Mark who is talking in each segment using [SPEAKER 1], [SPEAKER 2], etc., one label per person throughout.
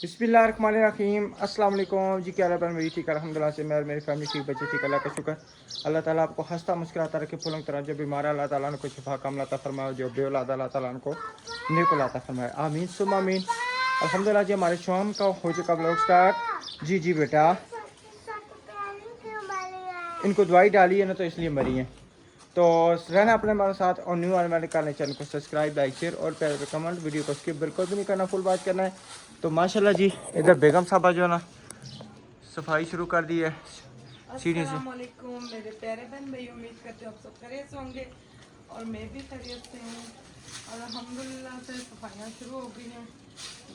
[SPEAKER 1] बिस्मिल्लाहिर्रहमानिर्रहीम अस्सलाम वालेकुम जी। क्या हाल है? मेरी ठीक है अल्हम्दुलिल्लाह से। मैं और मेरी फैमिली ठीक, बच्चे ठीक, अल्लाह का शुक्र। अल्लाह ताला आपको हंसता मुस्कुराता रखे, फूलों तरह। जो बीमार है अल्लाह ताला को शिफा कामला अता फरमाए, जो बेऔलाद अल्लाह ताला को नेक औलाद अता फरमाए, आमीन सुम्मा आमीन। अल्हम्दुलिल्लाह जी, हमारे शाम का हो चुका ब्लॉग स्टार्ट। जी जी बेटा, इनको दवाई डाली है ना तो इसलिए मरी हैं। तो रहना अपने हमारे साथ और न्यू आने वाले चैनल को सब्सक्राइब, लाइक, शेयर और प्यार पे कमेंट। वीडियो को स्किप बिल्कुल भी नहीं करना, फुल बात करना है। तो माशाल्लाह जी, इधर बेगम साहबा जो है ना सफाई शुरू कर दी है सीढ़ी से।
[SPEAKER 2] अस्सलामुअलैकुम मेरे प्यारे बहन भाई, उम्मीद करते हो आप सब खैरियत से होंगे और मैं भी खैरियत से हूँ। और अल्हम्दुलिल्लाह से सफाइयाँ शुरू हो गई हैं।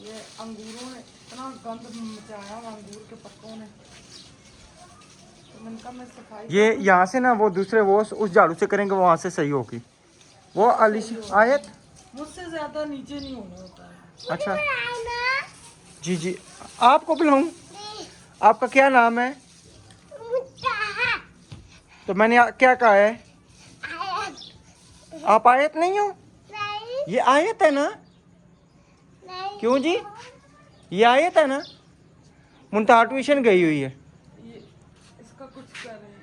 [SPEAKER 2] ये अंगूरों ने इतना गंद मचाया हुआ, अंगूर के पत्तों ने, तो मैंने कहा मैं सफाई
[SPEAKER 1] ये
[SPEAKER 2] करूँ।
[SPEAKER 1] यहाँ से ना वो दूसरे वो उस झाड़ू से करेंगे, वहाँ से सही होगी वो अली आयत।
[SPEAKER 2] मुझसे ज़्यादा नीचे नहीं होना होता है।
[SPEAKER 1] अच्छा जी जी, आपको बुलाऊं? आपका क्या नाम है? तो मैंने क्या कहा है? आप आयत नहीं हो? ये आयत है ना? क्यों जी, ये आयत है ना? मुंतहा ट्यूशन गई हुई है।
[SPEAKER 2] ये इसका कुछ करें,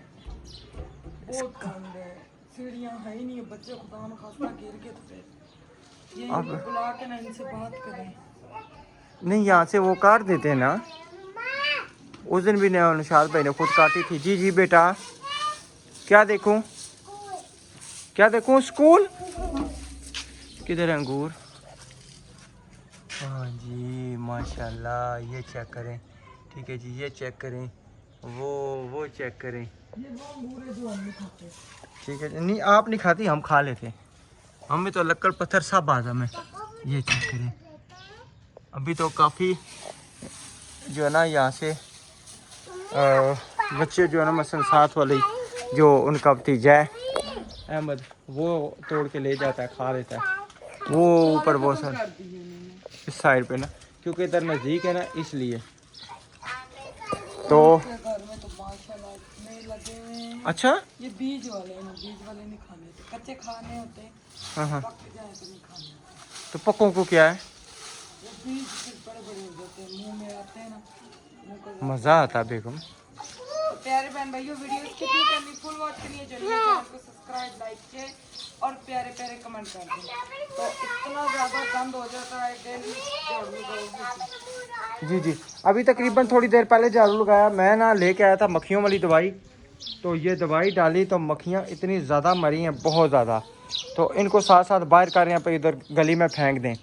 [SPEAKER 2] बहुत गंद है, सीढ़ियाँ है ही नहीं है, बच्चे खुदा न खास्ता गिर गए तो फिर ये
[SPEAKER 1] अब
[SPEAKER 2] बुला के ना इनसे बात करें।
[SPEAKER 1] नहीं, यहाँ से वो काट देते हैं ना। उस दिन भी निशाद भाई ने खुद काटी थी। जी जी बेटा, क्या देखूं? क्या देखूं? स्कूल किधर है? अंगूर। हाँ जी माशाल्लाह, ये चेक करें। ठीक है जी, ये चेक करें। वो चेक करें।
[SPEAKER 2] ये वो अंगूर है जो हम नहीं खाते।
[SPEAKER 1] ठीक है, नहीं आप नहीं खाती, हम खा लेते। हमें तो लक्कड़ पत्थर सब आदम है। ये चेक करें। अभी तो काफ़ी जो है ना यहाँ से बच्चे जो है ना, मसलन साथ वाली जो उनका भतीजा है अहमद, वो तोड़ के ले जाता है, खा लेता है। वो ऊपर वो सर
[SPEAKER 2] कर दिए उन्होंने।
[SPEAKER 1] इस साइड पे ना, क्योंकि इधर नज़दीक है ना इसलिए। तो
[SPEAKER 2] उनके घर में तो माशाल्लाह इतने लगे हुए हैं।
[SPEAKER 1] अच्छा,
[SPEAKER 2] ये बीज वाले हैं, बीज वाले नहीं खाने होते, कच्चे खाने होते हैं,
[SPEAKER 1] हाँ हाँ,
[SPEAKER 2] पक जाए तो नहीं खाने होते।
[SPEAKER 1] तो पक्कों को क्या है?
[SPEAKER 2] वो बीज फिर बड़े बड़े हो जाते हैं, मुंह में आते हैं ना, मुंह का ज़्यादा।
[SPEAKER 1] मज़ा आता है बेगम।
[SPEAKER 2] तो प्यारे बहन भाइयों, वीडियो स्किप नहीं करनी, फुल वॉच करनी, जो चैनल को सब्सक्राइब, लाइक, शेयर और प्यारे प्यारे कमेंट कर दें। तो इतना ज़्यादा गंद हो जाता है डेली झाड़ू लगाओ।
[SPEAKER 1] जी जी, अभी तकरीबन थोड़ी देर पहले झाड़ू लगाया। मैं ना लेके आया था मक्खियों वाली दवाई, तो ये दवाई डाली तो मक्खियाँ इतनी ज़्यादा मरी हैं, बहुत ज़्यादा। तो इनको साथ साथ बाहर कर यहाँ पे इधर गली में फेंक दें।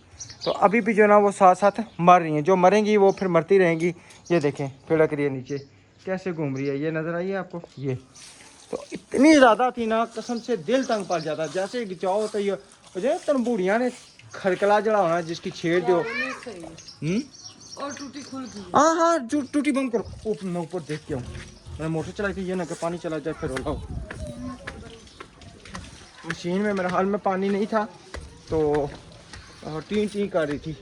[SPEAKER 1] तो अभी भी जो ना वो साथ साथ मर रही हैं। जो मरेंगी वो फिर मरती रहेंगी। ये देखें, फिड़क रही है नीचे, कैसे घूम रही है, ये नज़र आई है आपको? ये तो इतनी ज़्यादा थी ना, कसम से दिल तंग पड़ जाता। जैसे जाओ तो ये जो तनबूड़िया ने खरकला जड़ा होना, जिसकी छेड़ दो।
[SPEAKER 2] और टूटी खुल गई है।
[SPEAKER 1] हाँ हाँ, जो टूटी बंद करो। मैं ऊपर देख के आऊँ, मैंने मोटर चलाई थी, ये ना कि पानी चला जाए फिर हो। मशीन में मेरे हाल में पानी नहीं था, तो टी टी कर रही थी।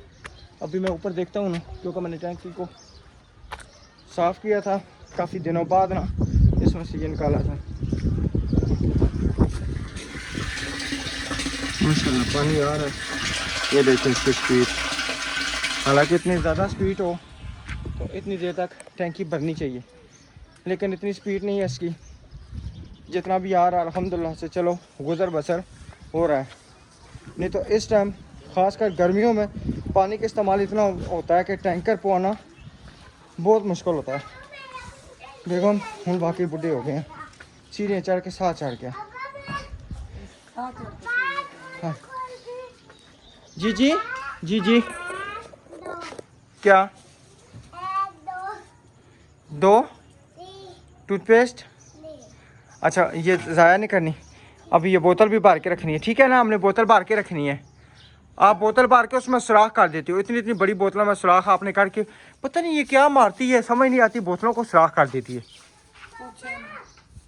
[SPEAKER 1] अभी मैं ऊपर देखता हूँ ना, क्योंकि मैंने टैंकी को साफ़ किया था काफ़ी दिनों बाद ना, इसमें से ये निकाला था। माशाल्लाह पानी आ रहा है। ये देखिए इसकी स्पीड, हालांकि इतनी ज़्यादा स्पीड हो तो इतनी देर तक टैंकी भरनी चाहिए, लेकिन इतनी स्पीड नहीं है इसकी। जितना भी आ रहा है अल्हम्दुलिल्लाह से चलो गुज़र बसर हो रहा है। नहीं तो इस टाइम ख़ासकर गर्मियों में पानी का इस्तेमाल इतना होता है कि टैंकर पवाना बहुत मुश्किल होता है। देखो हम बाकी बुढ़े हो गए हैं, सीढ़ियाँ चढ़ के साथ चढ़ के। हाँ जी जी जी जी, क्या? दो टूथपेस्ट? अच्छा, ये ज़ाया नहीं करनी। अभी ये बोतल भी भर के रखनी है, ठीक है ना? हमने बोतल भर के रखनी है। आप बोतल भर के उसमें सुराख कर देती हो। इतनी इतनी बड़ी बोतलों में सुराख आपने करके, पता नहीं ये क्या मारती है, समझ नहीं आती, बोतलों को सुराख कर देती है।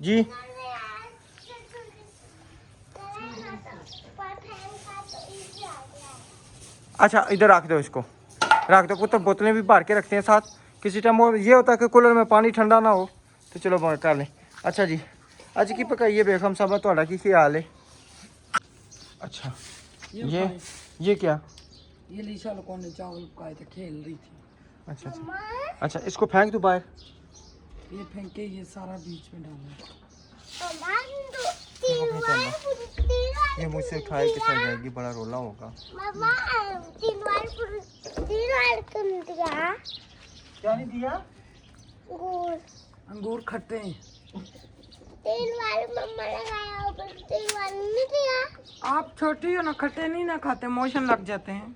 [SPEAKER 1] जी अच्छा, इधर रख दो, इसको रख दो पुत्र। बोतलें भी भर के रखते हैं साथ। किसी टाइम वो ये होता है कि कूलर में पानी ठंडा ना हो, तो चलो कर लें। अच्छा जी, अज की पकाइए बेगम साहबा, थोड़ा की ख्याल है? अच्छा, ये क्या?
[SPEAKER 2] ये लीशा लोगों ने चावल पकाए थे, खेल रही थी।
[SPEAKER 1] अच्छा अच्छा अच्छा, इसको फेंक दो बाहर।
[SPEAKER 2] ये फेंके, ये सारा बीच में डालना।
[SPEAKER 1] ये मुझसे उठाए के चल जाएगी, बड़ा रोला होगा। क्या नहीं दिया?
[SPEAKER 2] अंगूर खट्टे हैं।
[SPEAKER 3] तेल वाले मम्मा लगाया ऊपर, तेल वाले नहीं दिया।
[SPEAKER 2] आप छोटी हो ना, खट्टे नहीं ना खाते, मोशन लग जाते हैं।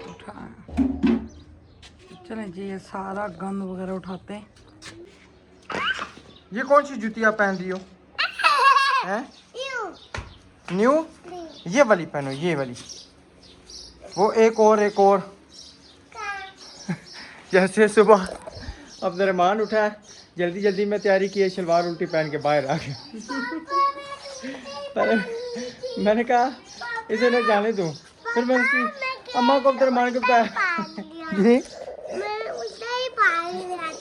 [SPEAKER 2] उठा, चलें जी, ये सारा गंद वगैरह उठाते हैं।
[SPEAKER 1] ये कौन सी जूती आप पहन रही हो? हैं? न्यू? ये वाली पहनो, ये वाली। वो एक और जैसे सुबह अब्दुर्रहमान उठा है, जल्दी जल्दी में तैयारी की है, शलवार उल्टी पहन के बाहर आ गया। पहले मैंने कहा इसे न जाने दूं, फिर मैंने उसकी अम्मा को अब्दुर्रहमान को बताया जी।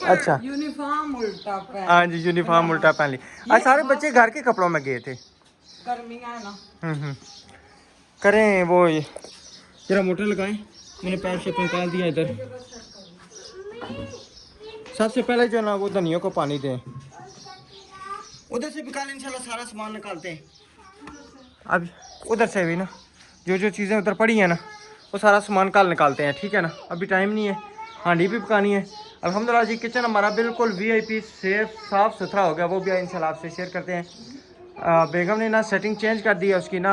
[SPEAKER 1] अच्छा,
[SPEAKER 2] यूनिफॉर्म उल्टा पहन।
[SPEAKER 1] हाँ जी, यूनिफॉर्म उल्टा पहन ली। आज सारे बच्चे घर के कपड़ों में गए थे।
[SPEAKER 2] गर्मियाँ है ना।
[SPEAKER 1] करें वो, जरा मोटर लगाएं। मैंने पैर से निकाल दिया इधर। सबसे पहले जो ना वो धनिया को पानी दें। उधर से भी कल इंशाल्लाह सारा सामान निकालते हैं। अब उधर से भी ना जो जो चीज़ें उधर पड़ी हैं ना, वो सारा सामान कल निकालते हैं, ठीक है ना। अभी टाइम नहीं है, हांडी भी पकानी है। अल्हम्दुलिल्लाह जी, किचन हमारा बिल्कुल VIP सेफ साफ़ सुथरा हो गया। वो भी इंशाल्लाह आपसे शेयर करते हैं। बेगम ने ना सेटिंग चेंज कर दी है उसकी ना,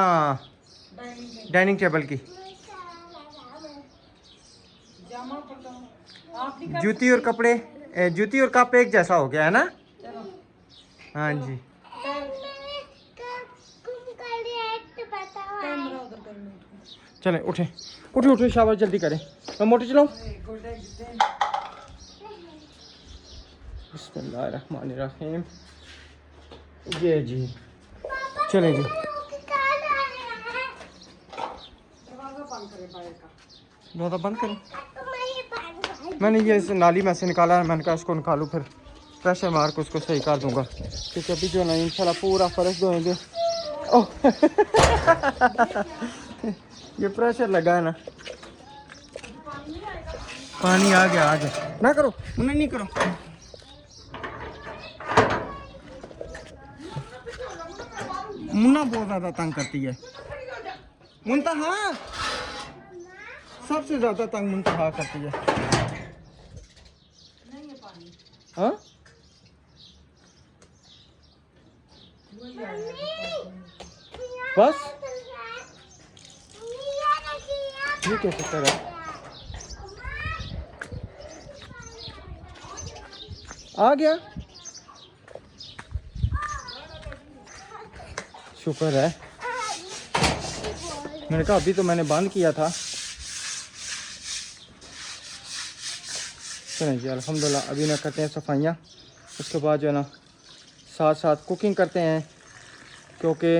[SPEAKER 1] डाइनिंग टेबल की। जूती और कपड़े, जूती और कप एक जैसा हो गया है ना। हाँ जी, चलें उठे उठे उठे, शाबाश, जल्दी करें। मैं मोटर चलाऊँ? बिस्मिल्लाहिर्रहमानिर्रहीम। ये जी, चलें जी। दरवाज़ा बंद करें। मैंने ये इस नाली में से निकाला है, मैंने कहा इसको निकालूँ, फिर प्रेशर मार के उसको सही कर दूंगा, क्योंकि अभी जो ना इंशाल्लाह पूरा फर्श धोएंगे। ओह ये प्रेशर लगा है ना, पानी आ गया ना करो, नहीं करो। मुन्ना बहुत ज़्यादा तंग करती है। मुंतहा सबसे ज़्यादा तंग मुंतहा करती है। हाँ, बस ये कैसे करा? आ गया, शुक्र है। मैंने कहा अभी तो मैंने बंद किया था। चलें जी, अल्हम्दुलिल्लाह। अभी ना करते हैं सफाइयाँ, उसके बाद जो है ना साथ साथ कुकिंग करते हैं, क्योंकि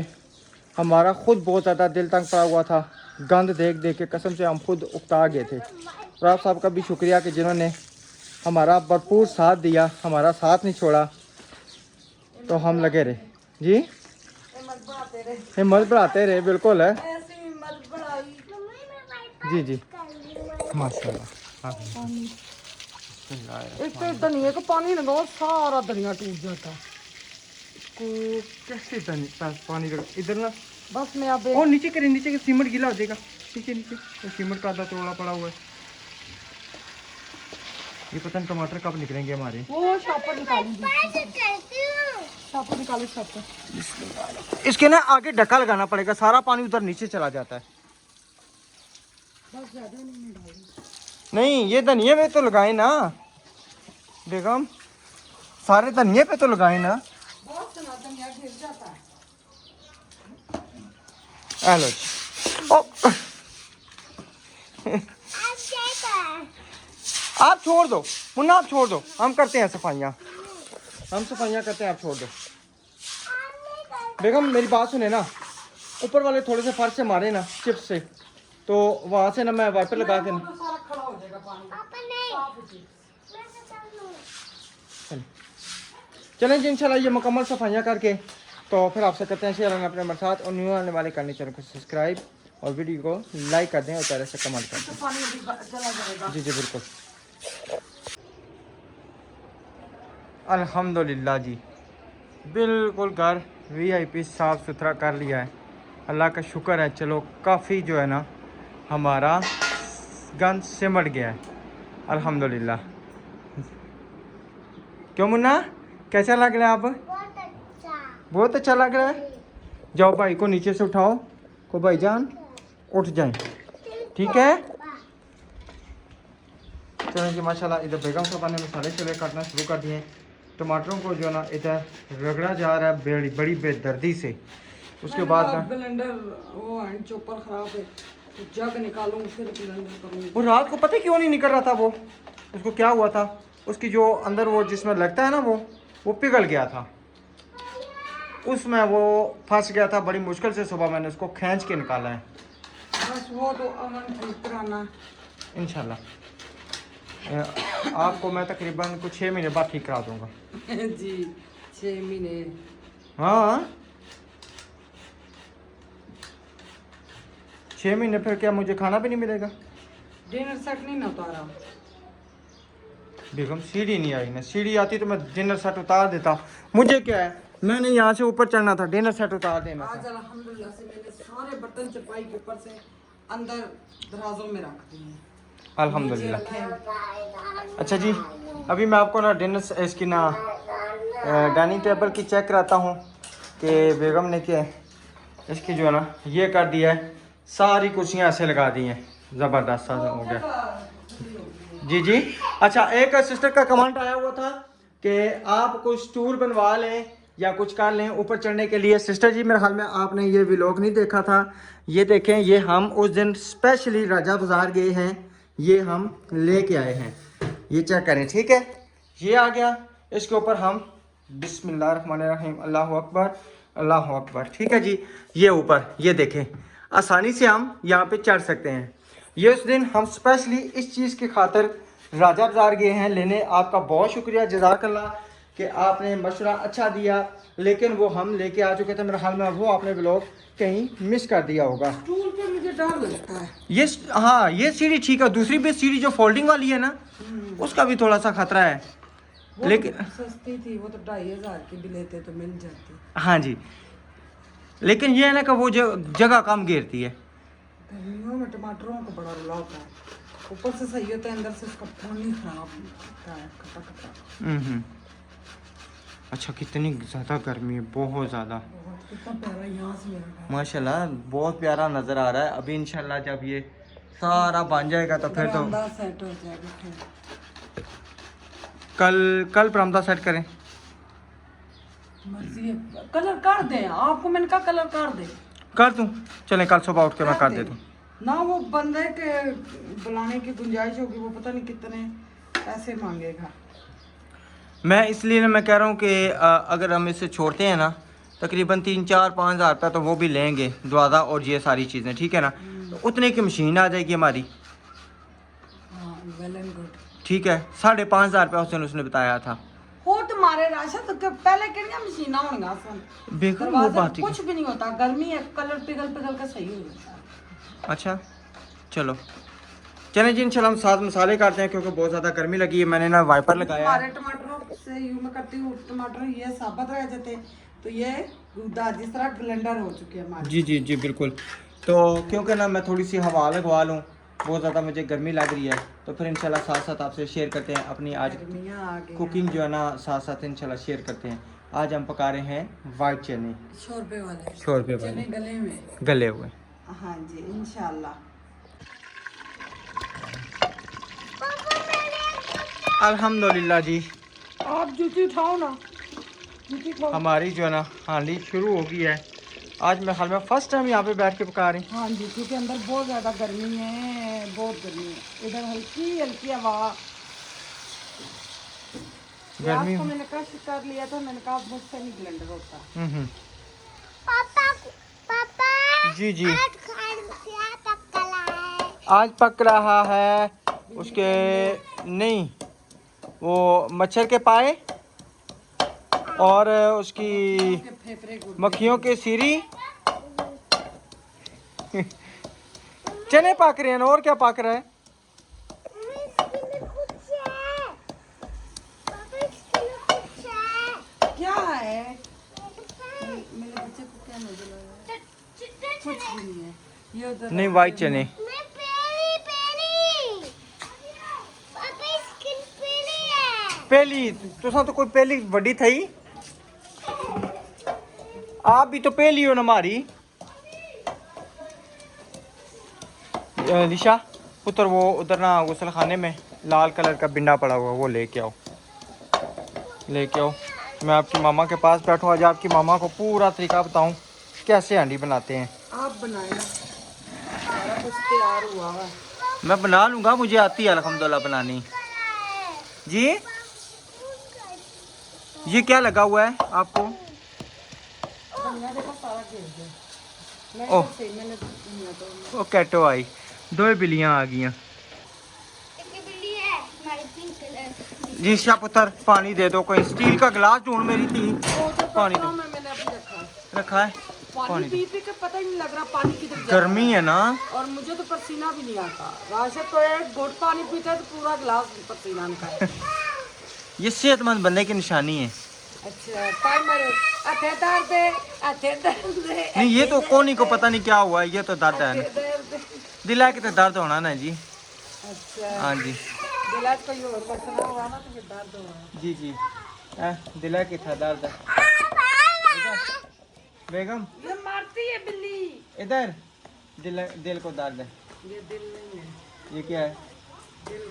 [SPEAKER 1] हमारा ख़ुद बहुत ज़्यादा दिल तंग पड़ा हुआ था। गंद देख देख के कसम से हम खुद उकता गए थे। और आप साहब का भी शुक्रिया कि जिन्होंने हमारा भरपूर साथ दिया, हमारा साथ नहीं छोड़ा, तो हम लगे रहे जी, हिम्मत बढ़ाते रहे। बिल्कुल है जी जी, माशाल्लाह।
[SPEAKER 2] इस पे धनिया का पानी लगाओ, सारा धनिया टूट जाता है।
[SPEAKER 1] को कैसे पानी लगा इधर ना,
[SPEAKER 2] बस मैं अब
[SPEAKER 1] और नीचे करें, नीचे के सीमेंट गीला हो जाएगा। नीचे नीचे तो सीमेंट का आधा तोड़ा पड़ा हुआ है। ये पता नहीं टमाटर कब निकलेंगे हमारे।
[SPEAKER 2] वो शॉपर निकालेंगे, शॉपर निकाले, शॉपर।
[SPEAKER 1] इसके ना आगे ढक्का लगाना पड़ेगा, सारा पानी उधर नीचे चला जाता है।
[SPEAKER 2] बस ज़्यादा नहीं डालेंगे।
[SPEAKER 1] नहीं, ये धनिया पे तो लगाए ना बेगम, सारे धनिया पे तो लगाए ना।
[SPEAKER 2] बहुत सुना, धनिया गिर जाता है।
[SPEAKER 1] हेलो ओ आप छोड़ दो मुन्ना, आप छोड़ दो, हम करते हैं सफाइयाँ, हम सफाइयाँ करते हैं, आप छोड़ दो। बेगम मेरी बात सुने ना, ऊपर वाले थोड़े से फर्श से मारे ना चिप्स से, तो वहाँ से ना मैं वाइपर लगा के ना, चलें जी इंशाल्लाह ये मुकम्मल सफाइयाँ करके तो फिर आपसे करते हैं शेयर अपने हमारे साथ, और न्यू आने वाले करने चैनल को सब्सक्राइब और वीडियो को लाइक कर दें और प्यारे से कमेंट कर दें।
[SPEAKER 2] पानी अभी चला जाएगा।
[SPEAKER 1] जी जी बिल्कुल। अल्हम्दुलिल्लाह जी, बिल्कुल घर VIP साफ़ सुथरा कर लिया है, अल्लाह का शुक्र है। चलो काफ़ी जो है ना हमारा गंद सिमट गया है अल्हम्दुलिल्लाह। क्यों मुन्ना, कैसा लग रहा है आप? बहुत अच्छा लग रहा है। जाओ भाई को नीचे से उठाओ, को भाईजान उठ जाएं, ठीक है। चलो जी माशाल्लाह, इधर बेगम साहबा ने मसाले चले काटना शुरू कर दिए। टमाटरों को जो है ना इधर रगड़ा जा रहा है बड़ी बेदर्दी से। उसके बाद ना
[SPEAKER 2] ब्लेंडर वो हैंड चॉपर खराब है, तो जग निकालूं फिर ब्लेंडर करूंगी।
[SPEAKER 1] वो रात को पता है क्यों नहीं निकल रहा था, वो उसको क्या हुआ था, उसकी जो अंदर वो जिसमें लगता है ना वो पिघल गया था, उसमें वो फंस गया था। बड़ी मुश्किल से सुबह मैंने उसको खींच के निकाला है।
[SPEAKER 2] बस वो तो अवन ठीक कराना
[SPEAKER 1] इंशाल्लाह आपको मैं तकरीबन कुछ 6 महीने बाद ठीक करा दूंगा।
[SPEAKER 2] जी 6 महीने।
[SPEAKER 1] हाँ 6 महीने, फिर क्या मुझे खाना भी नहीं मिलेगा?
[SPEAKER 2] डिनर सेट नहीं ना उतारा।
[SPEAKER 1] बेगम सीढ़ी नहीं आई ना, सीढ़ी आती तो मैं डिनर सेट उतार देता। मुझे क्या है, मैंने यहाँ से ऊपर चढ़ना था, डिनर सेट उतार देना
[SPEAKER 2] आज
[SPEAKER 1] था।
[SPEAKER 2] अल्हम्दुलिल्लाह से मैंने सारे बर्तन चपाई के ऊपर से अंदर दराजों में रख दिए।
[SPEAKER 1] अल्हम्दुलिल्लाह। अच्छा जी, अभी मैं आपको ना डिनर इसकी ना डाइनिंग टेबल की चेक कराता हूँ कि बेगम ने क्या इसकी जो है ना ये कर दिया है, सारी कुर्सियाँ ऐसे लगा दी हैं, ज़बरदस्त सा हो गया। जी जी। अच्छा, एक सिस्टर का कमेंट आया हुआ था कि आप कुछ टूर बनवा लें या कुछ कर लें ऊपर चढ़ने के लिए। सिस्टर जी मेरे ख्याल में आपने ये व्लॉग नहीं देखा था। ये देखें, ये हम उस दिन स्पेशली राजा बाज़ार गए हैं, ये हम लेके आए हैं, ये चेक करें, ठीक है। ये आ गया, इसके ऊपर हम बिस्मिल्लाहिर्रहमानिर्रहीम अल्लाहु अकबर अल्लाहु अकबर, ठीक है जी। ये ऊपर ये देखें, आसानी से हम यहाँ पे चढ़ सकते हैं। ये उस दिन हम स्पेशली इस चीज़ की खातिर राजा बाज़ार गए हैं लेने। आपका बहुत शुक्रिया, जज़ाकल्लाह कि आपने मशवरा अच्छा दिया, लेकिन वो हम लेके आ चुके थे। मेरे ख्याल में वो आपने व्लॉग कहीं मिस कर दिया होगा।
[SPEAKER 2] स्टूल पे मुझे डर लगता है।
[SPEAKER 1] ये हाँ, ये सीढ़ी ठीक है, दूसरी भी सीढ़ी जो फोल्डिंग वाली है ना, उसका भी थोड़ा सा खतरा है,
[SPEAKER 2] वो
[SPEAKER 1] लेकिन
[SPEAKER 2] तो सस्ती थी, वो तो 2500 की भी लेते तो मिल जाती।
[SPEAKER 1] हाँ जी, लेकिन ये है ना कि वो जगह कम घेरती है।
[SPEAKER 2] गर्मियों में टमाटरों को बड़ा रुला होता है, ऊपर से सही होता है, अंदर से उसका पानी खराब होता है, खट्टा खट्टा।
[SPEAKER 1] अच्छा, कितनी ज़्यादा गर्मी है, बहुत ज़्यादा।
[SPEAKER 2] बहुत कितना प्यारा यहाँ से मेरा घर।
[SPEAKER 1] माशाल्लाह बहुत प्यारा नज़र आ रहा है। अभी इंशाल्लाह जब ये सारा बन जाएगा तो फिर तो
[SPEAKER 2] बरामदा सेट हो जाएगा फिर।
[SPEAKER 1] कल बरामदा सेट करें।
[SPEAKER 2] मर्जी है, कलर कर दे आपको, मैंने कहा कलर कर दे।
[SPEAKER 1] कर दूं? चलें, कल सुबह उठ के मैं कर
[SPEAKER 2] दे।
[SPEAKER 1] देता हूँ।
[SPEAKER 2] ना वो बंदे के बुलाने की गुंजाइश होगी, वो पता नहीं कितने पैसे मांगेगा।
[SPEAKER 1] मैं इसलिए ना मैं कह रहा हूँ कि अगर हम इसे छोड़ते हैं ना तकरीबन 3-4-5 हज़ार रुपया तो वो भी लेंगे, दुआदा और ये सारी चीज़ें, ठीक है ना। तो उतने की मशीन आ जाएगी हमारी,
[SPEAKER 2] हाँ वेल एंड गुड।
[SPEAKER 1] ठीक है। 5,500 रुपया उसने बताया था।
[SPEAKER 2] हो तुम्हारे राशन तो पहले कितनी मशीना होंगे सन,
[SPEAKER 1] बेगम वो
[SPEAKER 2] दरवाजे
[SPEAKER 1] बात ही
[SPEAKER 2] कुछ भी नहीं होता, गर्मी है, कलर पिघल पिघल का सही हो जाता है।
[SPEAKER 1] अच्छा चलो, चलें जी, इंशाल्लाह हम साथ मसाले काटते हैं क्योंकि बहुत ज़्यादा गर्मी लगी है। मैंने ना वाइपर लगाया
[SPEAKER 2] हमारे
[SPEAKER 1] है।
[SPEAKER 2] टमाटरों से यूं मैं करती हूँ, टमाटर ये साबुत रह जाते तो ये गुदा जिस तरह ब्लेंडर हो चुकी है हमारी।
[SPEAKER 1] जी जी जी बिल्कुल। तो क्योंकि ना मैं थोड़ी सी हवा लगवा लूँ, बहुत ज़्यादा मुझे गर्मी लग रही है, तो फिर इंशाल्लाह साथ साथ आपसे शेयर करते हैं अपनी आज
[SPEAKER 2] गर्मियाँ आ गई
[SPEAKER 1] कुकिंग जो है ना, साथ साथ इंशाल्लाह शेयर करते हैं। आज हम पका रहे हैं वाइट चने,
[SPEAKER 2] 100 रुपए वाले
[SPEAKER 1] 100 रुपये
[SPEAKER 2] चने
[SPEAKER 1] वाले
[SPEAKER 2] गले में।
[SPEAKER 1] गले हुए।
[SPEAKER 2] हाँ जी इंशाल्लाह।
[SPEAKER 1] अल्हम्दुलिल्लाह जी,
[SPEAKER 2] आप जूती उठाओ ना, जूती उठाओ।
[SPEAKER 1] हमारी जो है ना हांडी शुरू हो गई है। आज मेरे ख्याल में फर्स्ट टाइम यहाँ पे बैठ के पका रहे हैं।
[SPEAKER 2] हाँ जी, क्योंकि अंदर बहुत ज़्यादा गर्मी है, बहुत गर्मी है। इधर हल्की हल्की हवा।
[SPEAKER 1] गर्मी
[SPEAKER 2] को मैंने कष्ट कर लिया था, मैंने कहा मुझसे नहीं ब्लेंडर होता।
[SPEAKER 3] पापा पापा
[SPEAKER 1] जी जी,
[SPEAKER 3] आज क्या पकड़ा है?
[SPEAKER 1] आज पक रहा है उसके नहीं वो मच्छर के पाए और उसकी
[SPEAKER 2] के फेफड़े गुड़
[SPEAKER 1] मक्खियों की सीरी चने पक रहे हैं ना, और क्या पक रहा है?
[SPEAKER 2] क्या है? मेरे बच्चे को क्या नजर आ रहा है? कुछ भी नहीं है। ये उधर
[SPEAKER 1] नहीं, वाइट चने। पहली तुसा तो कोई पहली बड़ी थी, आप भी तो पहली हो ना हमारी। लिशा पुत्र, वो उधर ना गुसल खाने में लाल कलर का बिंडा पड़ा हुआ, वो लेके आओ, लेके आओ। मैं आपकी मामा के पास बैठूँ, आज आपकी मामा को पूरा तरीका बताऊं कैसे हांडी बनाते हैं।
[SPEAKER 2] आप बनाए ना, सारा कुछ तैयार हुआ है।
[SPEAKER 1] मैं बना लूँगा, मुझे आती है अल्हम्दुलिल्लाह बनानी। जी, ये क्या लगा हुआ है आपको?
[SPEAKER 2] धनिया देखो सारा गिर गया। मैं
[SPEAKER 1] ओह।
[SPEAKER 2] तो सही मैंने धनिया तो
[SPEAKER 1] वो कैटो आई, दो बिल्लियाँ आ गई। जी शाह पुत्र, पानी दे दो, कोई स्टील का गिलास ढूंढ मेरी थी। पानी दो।
[SPEAKER 2] में मैंने अभी रखा है।
[SPEAKER 1] रखा है
[SPEAKER 2] पानी
[SPEAKER 1] पानी
[SPEAKER 2] पी पी के पता ही नहीं लग रहा पानी किधर जा रहा
[SPEAKER 1] गर्मी है ना।
[SPEAKER 2] और मुझे तो पसीना भी नहीं आता। राशिद तो एक घुट पानी पीता है तो पूरा गिलास पसीना निकलता है।
[SPEAKER 1] ये सेहतमंद बनने की निशानी है।
[SPEAKER 2] अच्छा टाइमर अथे दर्द है, अथे दर्द है।
[SPEAKER 1] नहीं, ये तो कोनी को पता नहीं क्या हुआ है, ये तो दर्द है ना,
[SPEAKER 2] दर्द है।
[SPEAKER 1] दिला के तो दर्द होना ना जी।
[SPEAKER 2] अच्छा
[SPEAKER 1] हाँ जी,
[SPEAKER 2] दिला कोई और मसला हुआ ना तो फिर दर्द होगा।
[SPEAKER 1] जी जी, दिला के था दर्द। बेगम
[SPEAKER 2] ये मारती है बिल्ली।
[SPEAKER 1] इधर, दिल को दर्द है।
[SPEAKER 2] ये दिल नहीं है,
[SPEAKER 1] ये क्या है?
[SPEAKER 2] दिल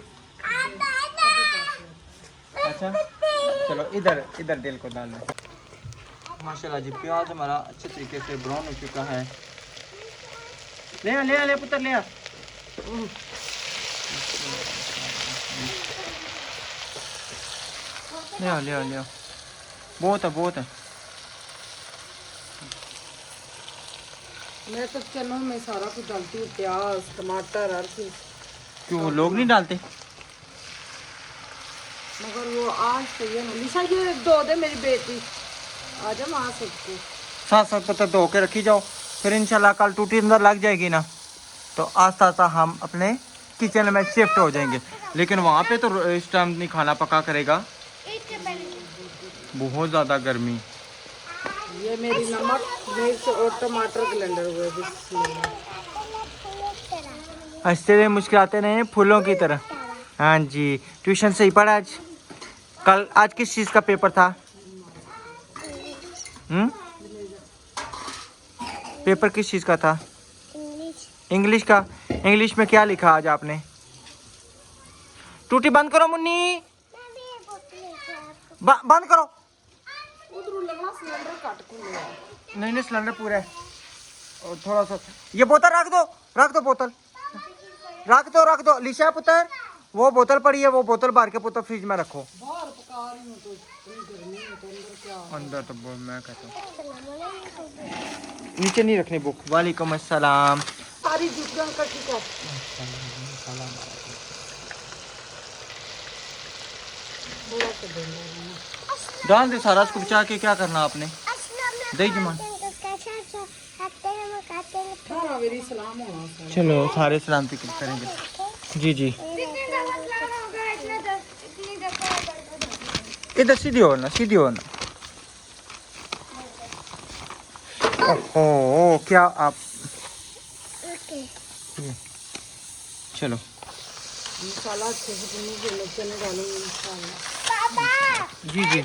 [SPEAKER 1] अच्छा चलो, इधर इधर दिल को डालना है। माशाल्लाह जी, प्याज हमारा अच्छे तरीके से ब्राउन हो चुका है। ले आ, ले आ, ले पुत्र, ले आ। ले आ, ले आ, ले आ। बहुत है, बहुत है।
[SPEAKER 2] मैं तो चलो मैं सारा कुछ डालती हूँ, प्याज टमाटर हर चीज।
[SPEAKER 1] क्यों लोग नहीं डालते?
[SPEAKER 2] मगर वो आज तो ये ना निशा ये दो दे मेरी बेटी आ जा वहाँ सबको।
[SPEAKER 1] साथ साथ पत्थर धो के रखी जाओ, फिर इंशाल्लाह कल टूटी अंदर लग जाएगी ना तो आस्ता आस्ता हम अपने किचन में शिफ्ट हो जाएंगे। लेकिन वहाँ पे तो इस टाइम नहीं खाना पका करेगा, बहुत ज़्यादा गर्मी।
[SPEAKER 2] ये मेरी नमक मिर्च और टमाटर ब्लेंडर हुए
[SPEAKER 1] हंसते हुए मुस्कुराते रहे फूलों की तरह। हाँ जी, ट्यूशन से ही पढ़ा आज? कल आज किस चीज़ का पेपर था? पेपर किस चीज़ का था? इंग्लिश का। इंग्लिश में क्या लिखा आज आपने? टूटी बंद करो मुन्नी, बंद करो।
[SPEAKER 2] उधर लगना सिलेंडर काट को ले।
[SPEAKER 1] नहीं नहीं, सिलेंडर पूरा है। और थोड़ा सा ये बोतल रख दो, रख दो बोतल, रख दो, रख दो। लिशा पुत्र, वो बोतल पड़ी है, वो बोतल भर के पुत्र फ्रिज में रखो।
[SPEAKER 2] बाहर पका रही हूँ तो इतनी गर्मी है तो अंदर क्या।
[SPEAKER 1] अंदर तो मैं कहता हूँ नीचे नहीं रखनी बुक। वालेकुम अस्सलाम।
[SPEAKER 2] सारी जुटियाँ कटी कर।
[SPEAKER 1] डाल दे सारा, उसको बचा के क्या करना आपने? दही जमान।
[SPEAKER 2] सारा मेरी सलाम होना सारा।
[SPEAKER 1] चलो सारे सलामती करेंगे। जी जी, इधर सीधी हो ना, सीधी हो ना। ओहो, क्या आप चलो
[SPEAKER 2] मसाला अच्छे से भून के नीचे में डालूंगी इंशाल्लाह।
[SPEAKER 1] जी जी,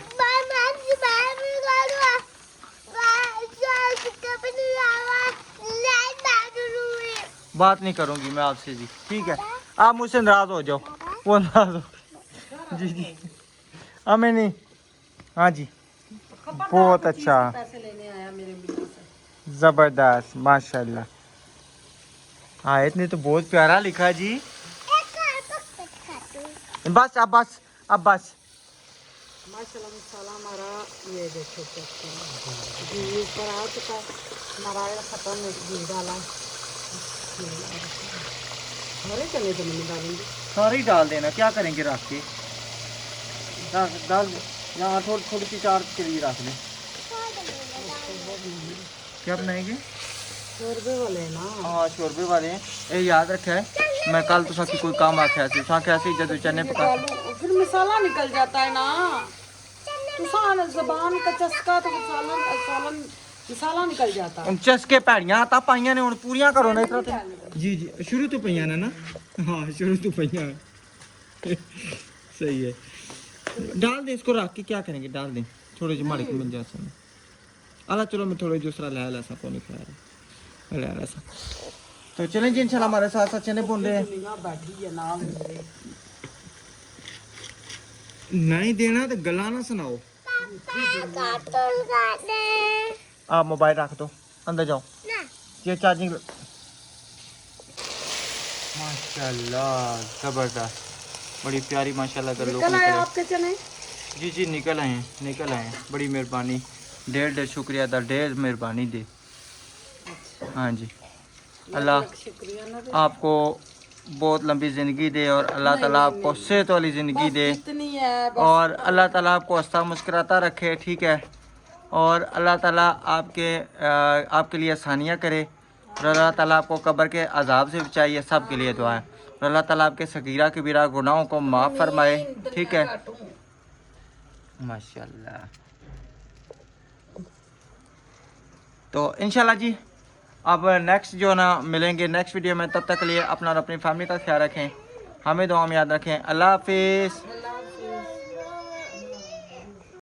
[SPEAKER 1] बात नहीं करूंगी मैं आपसे जी, ठीक है? आप मुझसे नाराज हो जाओ, वो नाराज हो। जी जी, हमें नहीं। हाँ जी, बहुत अच्छा,
[SPEAKER 2] पैसे लेने आया मेरे बिल्ली से।
[SPEAKER 1] जबरदस्त, माशाल्लाह। हाँ, इतने तो बहुत प्यारा लिखा जी। बस अब बस, अब बस।
[SPEAKER 2] माशाल्लाह मसाला हमारा ये देखो घी ऊपर आ चुका है हमारा, खत्म है घी डाला। हरे चने तो नहीं डालेंगे,
[SPEAKER 1] सारे ही डाल देना, क्या करेंगे रख के? डाल यहाँ थोड़ी थोड़ी सी चार के लिए रख लें। क्या बनाएंगे?
[SPEAKER 2] शोरबे वाले ना।
[SPEAKER 1] हाँ शोरबे वाले हैं। ये याद रखे है मैं कल तो साकी कोई काम आख्या सी साख्या सी जब चने पका
[SPEAKER 2] फिर मसाला निकल जाता है ना, तो सान ज़बान का चस्का तो मसाला निकल जाता है।
[SPEAKER 1] चस्के पैड़ियां आता पाइयां ने हुण पूरियां करो ना इतना तो। जी जी शुरू तो पईयां ने ना। हाँ शुरू तो पईयां। सही है। डाल दे इसको रख के क्या करेंगे डाल दे थोड़े जो माड़ी मिल जाए समय अला चलो मैं थोड़े दूसरा ले आला सा कौन खा ले आला सा। तो चलें जी इंशाल्लाह हमारे साथ साथ चने भून रहे हैं।
[SPEAKER 2] बैठी है नाम मेरे।
[SPEAKER 1] नहीं देना तो गला ना सुनाओ।
[SPEAKER 3] कार्टून काटने
[SPEAKER 1] आप मोबाइल रख दो अंदर जाओ
[SPEAKER 3] ना
[SPEAKER 1] ये चार्जिंग माशाल्लाह जबरदस्त बड़ी प्यारी माशाल्लाह कर लो
[SPEAKER 2] निकल आए आपके चने।
[SPEAKER 1] जी जी निकल आए हैं बड़ी मेहरबानी ढेर शुक्रिया अदा ढेर मेहरबानी दे। हाँ जी अल्लाह
[SPEAKER 2] शुक्रिया ना।
[SPEAKER 1] आपको बहुत लंबी ज़िंदगी दे और अल्लाह ताला आपको सेहत वाली ज़िंदगी दे
[SPEAKER 2] इतनी है बस।
[SPEAKER 1] और अल्लाह ताला आपको हंसता मुस्कुराता रखे ठीक है और अल्लाह ताला आपके लिए आसानियाँ करे और अल्लाह ताला आपको कब्र के अजाब से बचाइए सब के लिए दुआ है और अल्लाह ताला आपके सगीरा कबीरा गुनाहों को माफ़ फरमाए ठीक है माशाल्लाह। तो इंशाल्लाह जी अब नेक्स्ट जो ना मिलेंगे नेक्स्ट वीडियो में तब तक के लिए अपना और अपनी फैमिली का ख्याल रखें हमें दुआ में याद रखें। अल्लाह हाफिज़।